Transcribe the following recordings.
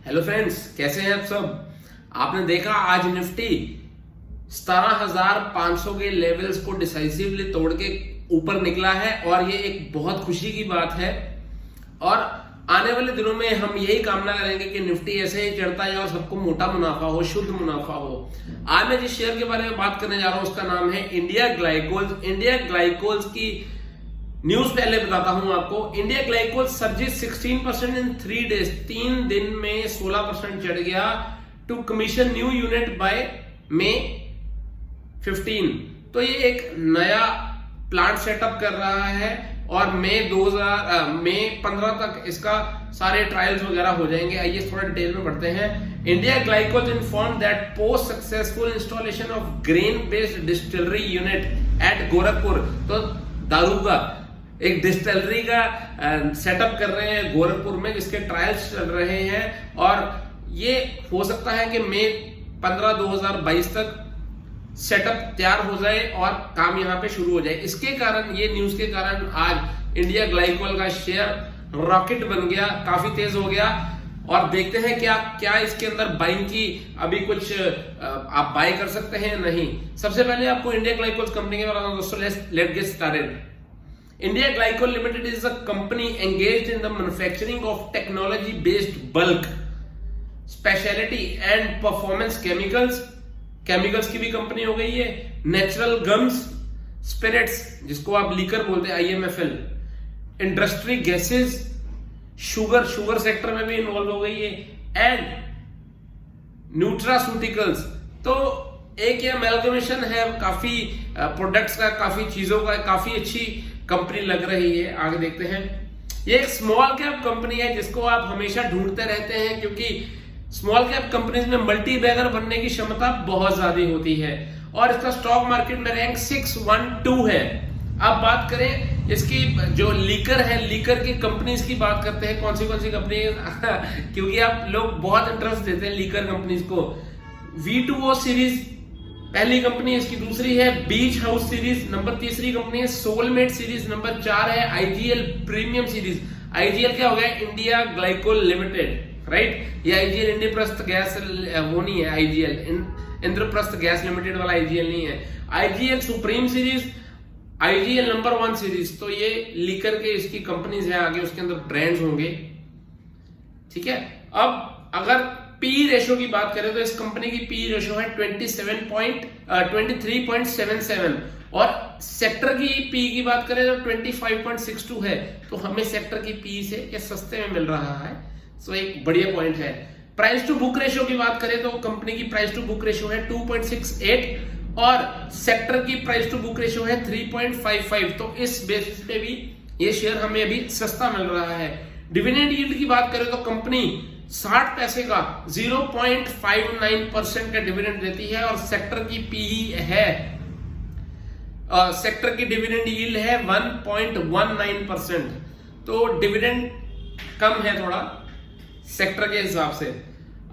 Hello friends, कैसे हैं आप सब। आपने देखा आज निफ्टी 17,500 के लेवल्स को डिसाइसिवली तोड़ के ऊपर निकला है और ये एक बहुत खुशी की बात है। और आने वाले दिनों में हम यही कामना करेंगे कि निफ्टी ऐसे ही चढ़ता जाए और सबको मोटा मुनाफा हो, शुद्ध मुनाफा हो। आज मैं जिस शेयर के बारे में बात करने जा रहा हूं उसका नाम है इंडिया ग्लाइकोल्स। इंडिया ग्लाइकोल्स की न्यूज पहले बताता हूं आपको। India Glycol surges 16% in 3 days, 3 दिन में 16% चढ़ गया to commission new unit by May 15। तो ये एक नया प्लांट सेटअप कर रहा है और मई 15 तक इसका सारे ट्रायल्स वगैरह हो जाएंगे। आइए थोड़ा डिटेल में पढ़ते हैं। India Glycol inform that post successful installation of grain based distillery unit at Gorakhpur, तो दारू का एक डिस्टिलरी का सेटअप कर रहे हैं गोरखपुर में, जिसके ट्रायल्स चल रहे हैं और ये हो सकता है कि मई 15 2022 तक सेटअप तैयार हो जाए और काम यहाँ पे शुरू हो जाए। इसके कारण, ये न्यूज के कारण आज इंडिया ग्लाइकोल का शेयर रॉकेट बन गया, काफी तेज हो गया। और देखते हैं क्या इसके अंदर बाइंग की अभी कुछ आप बाय कर सकते हैं नहीं। सबसे पहले आपको इंडिया ग्लाइकोल कंपनी के बारे में दोस्तों let's get started. India Glycol Limited is a company engaged in the manufacturing of technology-based bulk, specialty and performance chemicals. Chemicals की भी कंपनी हो गई है। Natural gums, spirits जिसको आप लीकर बोलते हैं, IMFL, industry gases, sugar sector में भी इन्वॉल्व हो गई है, एंड न्यूट्रास्यूटिकल्स। तो एक ये अमेलगमेशन है काफी प्रोडक्ट्स का, काफी चीजों का, काफी अच्छी कंपनी लग रही है। आगे देखते हैं। ये एक स्मॉल कैप कंपनी है जिसको आप हमेशा ढूंढते रहते हैं, क्योंकि स्मॉल कैप कंपनीज में मल्टी बैगर बनने की क्षमता बहुत ज्यादा होती है और इसका स्टॉक मार्केट में रैंक 612 है। अब बात करें इसकी जो लीकर है, लीकर की कंपनीज की बात करते हैं। कौन सी कंपनी क्योंकि आप लोग बहुत इंटरेस्ट देते हैं लीकर कंपनीज को। V2O सीरीज पहली कंपनी इसकी, दूसरी है बीच हाउस सीरीज, नंबर तीसरी कंपनी है सोलमेट सीरीज, नंबर 4 है IGL प्रीमियम सीरीज। IGL क्या हो गया? India glycol limited, right. ये IGL इंद्रप्रस्थ गैस वो नहीं है, IGL इंद्रप्रस्थ गैस लिमिटेड वाला IGL नहीं है। IGL supreme series, IGL number 1 series. तो ये लीकर के इसकी कंपनीज है, आगे उसके अंदर ब्रांड्स होंगे, ठीक है। अब अगर पी रेशो की बात करें तो इस कंपनी की पी रेशो है 23.77 और सेक्टर की पी की बात करें तो 25.62 है। तो हमें सेक्टर की पी से ये सस्ते में मिल रहा है, सो एक बढ़िया पॉइंट है। प्राइस टू बुक रेशो की बात करें तो कंपनी की प्राइस टू बुक रेशो है 2.68 और सेक्टर की प्राइस टू बुक रेशो है 3.55। तो इस बेसिस पे भी ये शेयर हमें अभी सस्ता मिल रहा है। डिविडेंड यील्ड की बात करें तो कंपनी 60 पैसे का 0.59% का डिविडेंड देती है और सेक्टर की पीई है, सेक्टर की डिविडेंड यील्ड है 1.19%। तो डिविडेंड कम है थोड़ा सेक्टर के हिसाब से।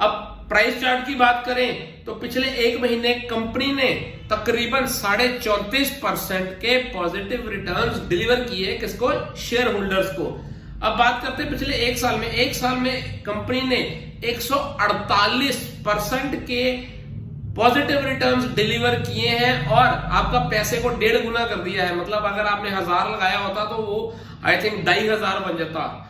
अब प्राइस चार्ट की बात करें तो पिछले एक महीने कंपनी ने तकरीबन 34.5% के पॉजिटिव रिटर्न्स डिलीवर किए। किसको? शेयर होल्डर्स को। अब बात करते हैं पिछले एक साल में कंपनी ने 148% के पॉजिटिव रिटर्न्स डिलीवर किए हैं और आपका पैसे को 1.5 गुना कर दिया है। मतलब अगर आपने 1000 लगाया होता तो वो आई थिंक 2500 बन जाता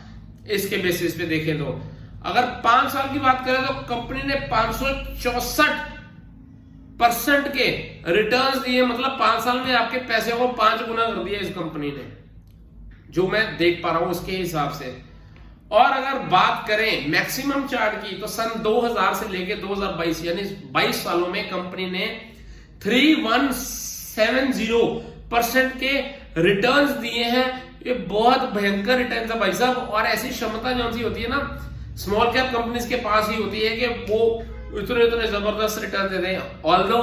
इसके बेसिस पे देखें तो। अगर 5 साल की बात करें तो कंपनी ने 564% के रिटर्न्स दिए। मतलब 5 साल में आपके पैसे को 5 गुना कर दिया इस कंपनी ने, जो मैं देख पा रहा हूं उसके हिसाब से। और अगर बात करें मैक्सिमम चार्ट की तो सन 2000 से लेके 2022 यानी 22 सालों में कंपनी ने 3170% के रिटर्न्स दिए हैं। ये बहुत भयंकर रिटर्न है भाई साहब। और ऐसी क्षमता जो सी होती है ना स्मॉल कैप कंपनीज के पास ही होती है कि वो इतने जबरदस्त रिटर्न देते हैं। ऑल्दो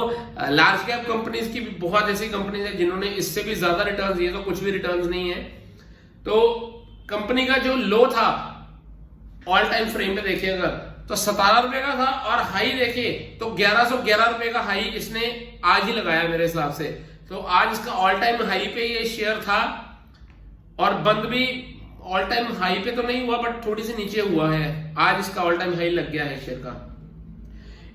लार्ज कैप कंपनीज की भी बहुत ऐसी कंपनीज है जिन्होंने इससे भी ज्यादा रिटर्न दिए, तो कुछ भी रिटर्न नहीं है। तो कंपनी का जो लो था ऑल टाइम फ्रेम में देखिए अगर तो 17 रुपए का था और हाई देखिए तो 1111 रुपए का हाई इसने आज ही लगाया मेरे हिसाब से। तो आज इसका ऑल टाइम हाई पे ये शेयर था और बंद भी ऑल टाइम हाई पे तो नहीं हुआ बट थोड़ी सी नीचे हुआ है। आज इसका ऑल टाइम हाई लग गया है शेयर का।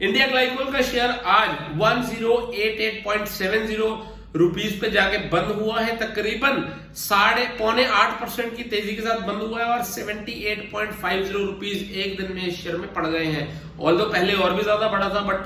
इंडिया ग्लाइकोल का शेयर आज 1088.70 रुपीज पे जाके बंद हुआ है, तकरीबन 7.25% की तेजी के साथ बंद हुआ है और 78.50 रुपीज एक दिन में इस शेयर में पड़ गए हैं। ऑल्दो पहले और भी ज्यादा बढ़ा था बट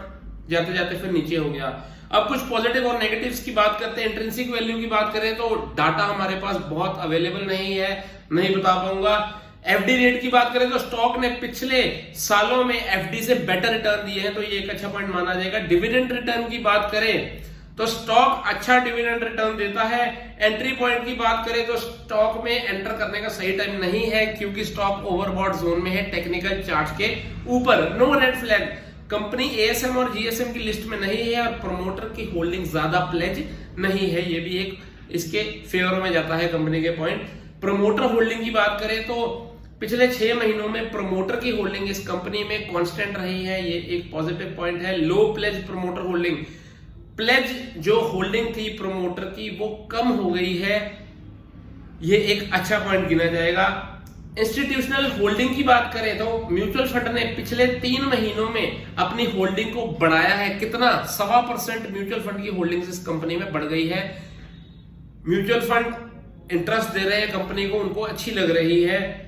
जाते जाते फिर नीचे हो गया। अब कुछ पॉजिटिव और नेगेटिव्स की बात करते हैं। इंट्रिंसिक वैल्यू की बात करें तो डाटा हमारे पास बहुत अवेलेबल नहीं है, नहीं बता पाऊंगा। एफडी रेट की बात करें तो स्टॉक ने पिछले सालों में एफडी से बेटर रिटर्न दिए हैं, तो ये एक अच्छा पॉइंट माना जाएगा। डिविडेंड रिटर्न की बात करें तो स्टॉक अच्छा डिविडेंड रिटर्न देता है। एंट्री पॉइंट की बात करें तो स्टॉक में एंटर करने का सही टाइम नहीं है क्योंकि स्टॉक ओवरबॉट जोन में है, टेक्निकल चार्ट के ऊपर। No red flag, company ASM और जीएसएम की लिस्ट में नहीं है और प्रमोटर की होल्डिंग ज्यादा प्लेज नहीं है, ये भी एक इसके फेवर में जाता है कंपनी के पॉइंट। प्रमोटर होल्डिंग की बात करें तो पिछले 6 महीनों में प्रमोटर की होल्डिंग इस कंपनी में कांस्टेंट रही है, ये एक पॉजिटिव पॉइंट है। लो प्लेज प्रमोटर होल्डिंग, प्लेज जो होल्डिंग थी प्रमोटर की वो कम हो गई है, ये एक अच्छा पॉइंट गिना जाएगा। इंस्टीट्यूशनल होल्डिंग की बात करें तो म्यूचुअल फंड ने पिछले 3 महीनों में अपनी होल्डिंग को बढ़ाया है। कितना? 1.25% म्यूचुअल फंड की होल्डिंग इस कंपनी में बढ़ गई है। म्यूचुअल फंड इंटरेस्ट दे रहे हैं कंपनी को, उनको अच्छी लग रही है।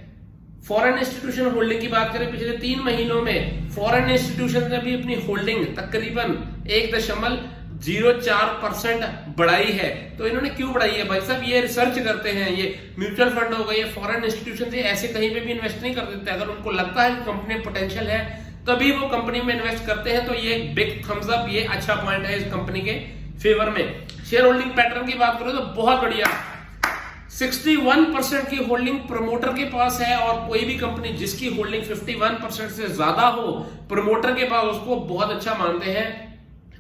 फॉरेन इंस्टीट्यूशन होल्डिंग की बात करें पिछले 3 महीनों में फॉरेन इंस्टीट्यूशन ने भी अपनी होल्डिंग तकरीबन 1.04% बढ़ाई है। तो इन्होंने क्यों बढ़ाई है भाई साहब? ये रिसर्च करते हैं, ये म्यूचुअल फंड हो गए, फॉरेन इंस्टीट्यूशन से ऐसे कहीं पे भी इन्वेस्ट नहीं कर देते। अगर उनको लगता है कि कंपनी में पोटेंशियल है तभी वो कंपनी में इन्वेस्ट करते हैं, तो ये बिग थम्स अप, ये अच्छा पॉइंट है इस कंपनी के फेवर में। शेयर होल्डिंग पैटर्न की बात करो तो बहुत बढ़िया, 61% की होल्डिंग प्रमोटर के पास है और कोई भी कंपनी जिसकी होल्डिंग 51% से ज्यादा हो प्रमोटर के पास, उसको बहुत अच्छा मानते हैं।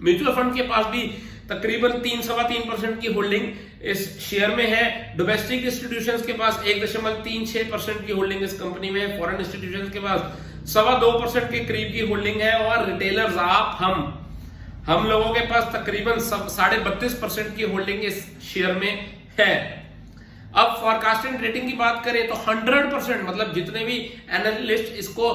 म्यूचुअल फंड के पास भी तकरीबन 3-3.25% की होल्डिंग इस शेयर में है। डोमेस्टिक इंस्टीट्यूशंस के पास 1.36% की होल्डिंग इस कंपनी में है। फॉरेन इंस्टीट्यूशंस के पास 2.25% के करीब की होल्डिंग है और रिटेलर्स आप हम लोगों के पास तकरीबन 32.5% की होल्डिंग इस शेयर में है। अब फॉरकास्टिंग रेटिंग की बात करें तो 100%, मतलब जितने भी एनालिस्ट इसको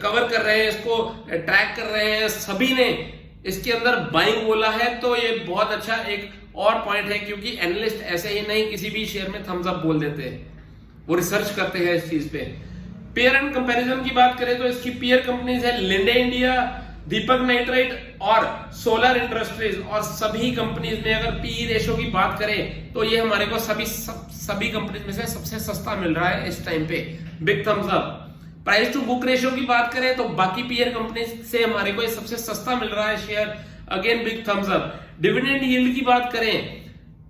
कवर कर रहे हैं, इसको ट्रैक कर रहे हैं, सभी ने इसके अंदर बाइंग बोला है। तो ये बहुत अच्छा एक और पॉइंट है क्योंकि एनालिस्ट ऐसे ही नहीं किसी भी शेयर में थम्स अप बोल देते हैं, वो रिसर्च करते हैं इस चीज पे। पेयर एंड कंपैरिजन की बात करें तो इसकी पेयर कंपनीज है लिंडे इंडिया, दीपक नाइट्राइट और सोलर इंडस्ट्रीज। और सभी कंपनीज में अगर पी रेशो की बात करें तो ये हमारे को सभी कंपनीज में से सबसे सस्ता मिल रहा है इस टाइम पे, big thumbs up. Price to book ratio की बात करें तो बाकी पीयर कंपनी से हमारे को सबसे सस्ता मिल रहा है share, again big thumbs up. Dividend yield की बात करें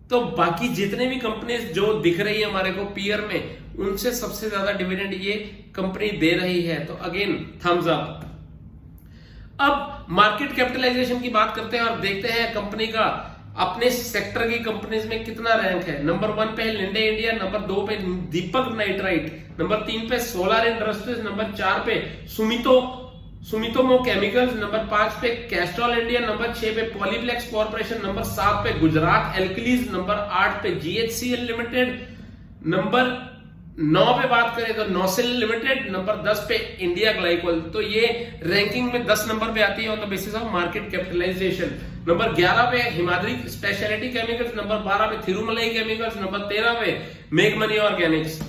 तो बाकी जितने भी कंपनीज जो दिख रही है हमारे को पीयर में, उनसे सबसे ज्यादा डिविडेंड ये कंपनी दे रही है, तो अगेन थम्स अप। अब मार्केट कैपिटलाइजेशन की बात करते हैं और देखते हैं कंपनी का अपने सेक्टर की कंपनीज में कितना रैंक है। नंबर 1 पे लिंडे इंडिया, नंबर 2 पे दीपक नाइट्राइट, नंबर 3 पे सोलर इंडस्ट्रीज, नंबर 4 पे सुमितोमो केमिकल्स, नंबर 5 पे कैस्ट्रॉल इंडिया, नंबर 6 पे पॉलीप्लेक्स कॉर्पोरेशन, नंबर 7 पे गुजरात एल्कलीज, नंबर 8 पे जीएचसीएल लिमिटेड, नंबर 9 पे बात करें तो नौसिल लिमिटेड, नंबर 10 पे इंडिया ग्लाइकोल। तो ये रैंकिंग में 10 नंबर पे आती है on the basis of market capitalization. Number 11 पे हिमाद्री स्पेशलिटी केमिकल्स, नंबर 12 पे थिरुमलाई केमिकल्स, नंबर 13 पे मेघमनी ऑर्गेनिक्स।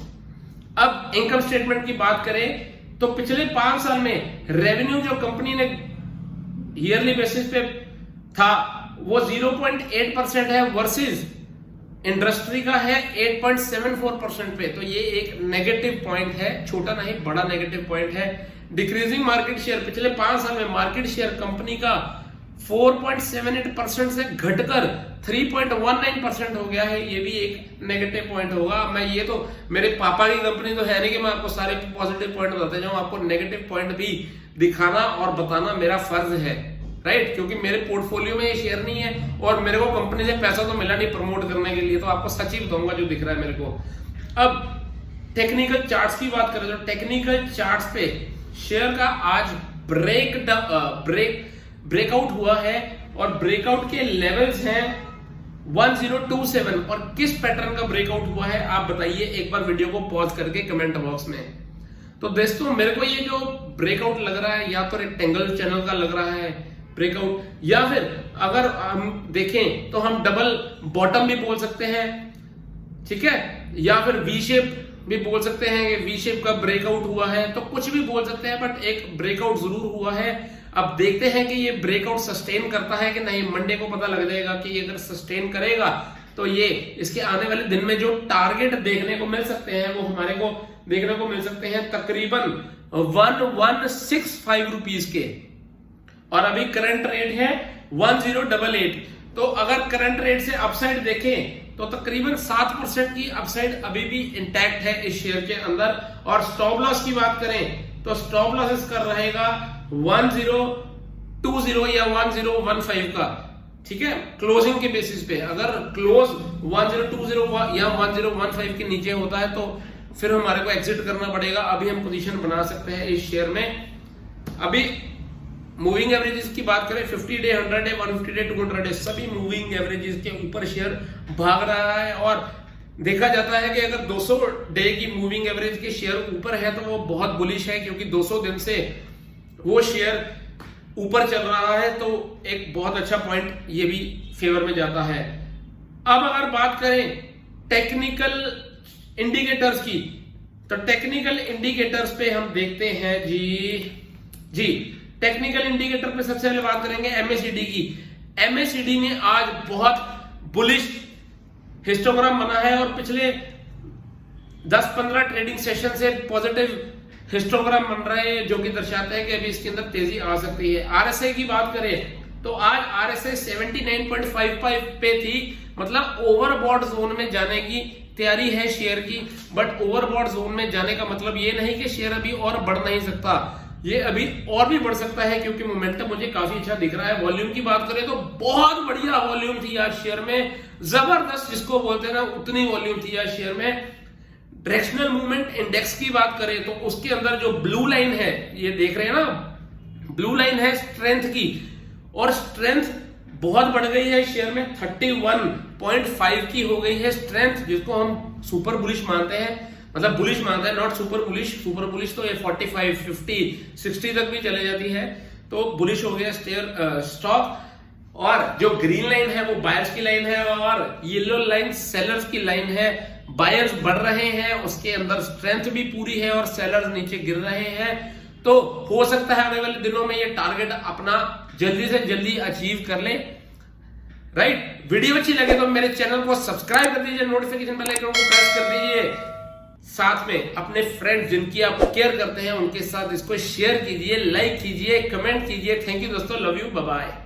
अब इनकम स्टेटमेंट की बात करें तो पिछले 5 साल में रेवेन्यू जो कंपनी ने ईयरली बेसिस पे था वो 0.8% है वर्सेस इंडस्ट्री का है 8.74% पे। तो ये एक नेगेटिव पॉइंट है, छोटा नहीं बड़ा नेगेटिव पॉइंट है। डिक्रीजिंग मार्केट शेयर, पिछले 5 साल में मार्केट शेयर कंपनी का 4.78% से घटकर 3.19% हो गया है, ये भी एक नेगेटिव पॉइंट होगा। मैं ये तो मेरे पापा की कंपनी तो है नहीं कि मैं आपको सारे पॉजिटिव पॉइंट बताते जाऊं, आपको नेगेटिव पॉइंट भी दिखाना और बताना मेरा फर्ज है, राइट? क्योंकि मेरे पोर्टफोलियो में ये शेयर नहीं है और मेरे को कंपनी से पैसा तो मिला नहीं प्रमोट करने के लिए, तो आपको सच ही बताऊंगा जो दिख रहा है मेरे को। अब टेक्निकल चार्ट्स की बात करें तो टेक्निकल चार्ट्स पे शेयर का आज ब्रेकआउट हुआ है और ब्रेकआउट के लेवल्स हैं 1027 और किस पैटर्न का ब्रेकआउट हुआ है आप बताइए एक बार वीडियो को पॉज करके कमेंट बॉक्स में। तो दोस्तों मेरे को ये जो ब्रेकआउट लग रहा है या तो रेक्टेंगल चैनल का लग रहा है ब्रेकआउट, या फिर अगर हम देखें तो हम डबल बॉटम भी बोल सकते हैं, ठीक है, या फिर वी शेप भी बोल सकते हैं कि वी शेप का ब्रेकआउट हुआ है, तो कुछ भी बोल सकते हैं, बट एक ब्रेकआउट जरूर हुआ है। अब देखते हैं कि ये ब्रेकआउट सस्टेन करता है कि नहीं। मंडे को पता लग जाएगा कि अगर सस्टेन करेगा तो ये इसके आने वाले दिन में जो टारगेट देखने को मिल सकते हैं वो हमारे को देखने को मिल सकते हैं तकरीबन 1165 रुपीज के, और अभी करंट रेट है 1088। तो अगर करंट रेट से अपसाइड देखें तो तकरीबन 7% की अपसाइड अभी भी इंटैक्ट है इस शेयर के अंदर। और स्टॉप लॉस की बात करें तो स्टॉप लॉस इसका रहेगा 1020 या 1015 का, ठीक है, क्लोजिंग के बेसिस पे। अगर क्लोज 1020 या 1015 के नीचे होता है तो फिर हमारे को एग्जिट करना पड़ेगा। अभी हम पोजीशन बना सकते हैं इस शेयर में। अभी मूविंग एवरेजेस की बात करें 50 डे, 100 डे, 150 डे, 200 डे, सभी मूविंग एवरेजेस के ऊपर शेयर भाग रहा है। और देखा जाता है कि अगर 200 डे की मूविंग एवरेज के शेयर ऊपर है तो वो बहुत बुलिश है, क्योंकि 200 दिन से वो शेयर ऊपर चल रहा है, तो एक बहुत अच्छा पॉइंट ये भी फेवर में जाता है। अब अगर बात करें टेक्निकल इंडिकेटर्स की, तो टेक्निकल इंडिकेटर्स पे हम देखते हैं जी टेक्निकल इंडिकेटर पे सबसे पहले बात करेंगे एमएससीडी की। एमएससीडी ने आज बहुत बुलिश हिस्टोग्राम बना है और पिछले 10-15 ट्रेडिंग सेशन से पॉजिटिव हिस्टोग्राम बन रहे हैं, जो कि दर्शाते हैं कि अभी इसके अंदर तेजी आ सकती है। आरएसआई की बात करें तो आज आरएसआई 79.55 पे थी, मतलब ओवरबॉट जोन में जाने की तैयारी है शेयर की। बट ओवरबॉट जोन में जाने का मतलब ये नहीं कि शेयर अभी और बढ़ नहीं सकता, ये अभी और भी बढ़ सकता है, क्योंकि मोमेंटम मुझे काफी अच्छा दिख रहा है। वॉल्यूम की बात करें तो बहुत बढ़िया वॉल्यूम थी आज शेयर में, जबरदस्त जिसको बोलते हैं ना, उतनी वॉल्यूम थी आज शेयर में। डायरेक्शनल मूवमेंट इंडेक्स की बात करें तो उसके अंदर जो ब्लू लाइन है, ये देख रहे हैं ना, ब्लू लाइन है स्ट्रेंथ की, और स्ट्रेंथ बहुत बढ़ गई है शेयर में, 31.5 की हो गई है स्ट्रेंथ, जिसको हम सुपर बुलिश मानते हैं, मतलब बुलिश मानते हैं, not super bullish. Super bullish तो ये 45, 50, 60 तक भी चले जाती है, तो बुलिश हो गया स्टॉक। और जो ग्रीन लाइन है वो बायर्स की लाइन है, और येलो लाइन सेलर्स की लाइन है। बायर्स बढ़ रहे हैं, उसके अंदर स्ट्रेंथ भी पूरी है, और सेलर्स नीचे गिर रहे हैं। तो हो सकता है आने वाले दिनों में ये टारगेट अपना जल्दी से जल्दी अचीव कर ले। राइट, वीडियो अच्छी लगे तो मेरे चैनल को सब्सक्राइब कर दीजिए, नोटिफिकेशन बेल आइकन को प्रेस कर दीजिए, साथ में अपने फ्रेंड्स जिनकी आप केयर करते हैं उनके साथ इसको शेयर कीजिए, लाइक कीजिए, कमेंट कीजिए। थैंक यू दोस्तों, लव यू, बाय बाय।